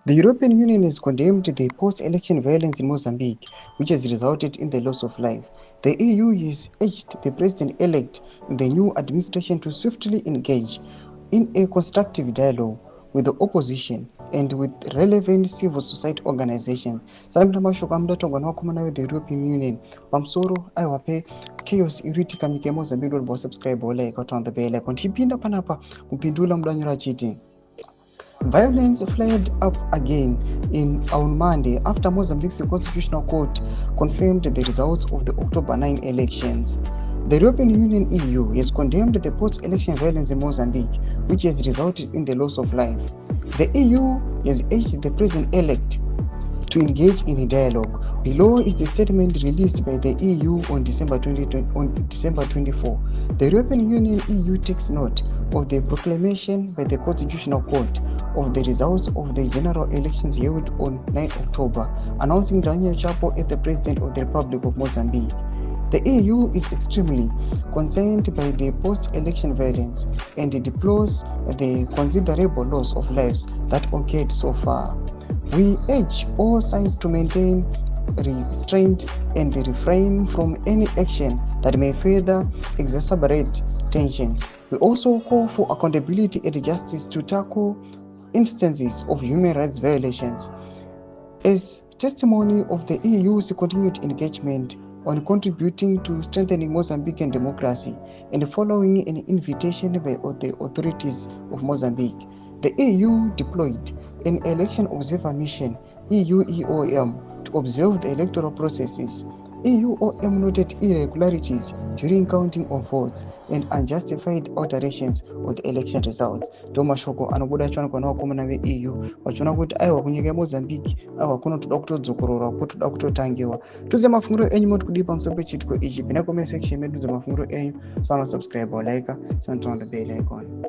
The European Union has condemned the post-election violence in Mozambique, which has resulted in the loss of life. The EU has urged the president-elect and the new administration to swiftly engage in a constructive dialogue with the opposition and with relevant civil society organizations. Salamina mashoko amdatongwa nawakomana with the European Union pamusoro aiwa chaos iriitika munyika yeMozambique. Uri subscribe like on the bell icon tipinda panapa mupindula mudanyora achiti violence flared up again on Monday after Mozambique's Constitutional Court confirmed the results of the October 9 elections. The European Union (EU) has condemned the post-election violence in Mozambique, which has resulted in the loss of life. The EU has urged the president-elect to engage in a dialogue. Below is the statement released by the EU on December 24. The European Union (EU) takes note of the proclamation by the Constitutional Court of the results of the general elections held on 9 October, announcing Daniel Chapo as the President of the Republic of Mozambique. The EU is extremely concerned by the post-election violence and deplores the considerable loss of lives that occurred so far. We urge all sides to maintain restraint and refrain from any action that may further exacerbate tensions. We also call for accountability and justice to tackle instances of human rights violations. As testimony of the EU's continued engagement on contributing to strengthening Mozambican democracy and following an invitation by the authorities of Mozambique, the EU deployed an election observer mission, EUEOM, to observe the electoral processes. EUOM noted irregularities during counting of votes and unjustified alterations of the election results. Domashoko anobuda chwana nawakomana ve-EU vachiona kuti aiwa kunyika yeMozambique aiwa kunotoda kutodzokororwa kutoda kutotangiwa. Tudze mafungiro enyu moti kudii pamusoro pechitiko ichi. Pina comment section medu tudze mafungiro enyu. So subscribe or like, so turn on the bell icon.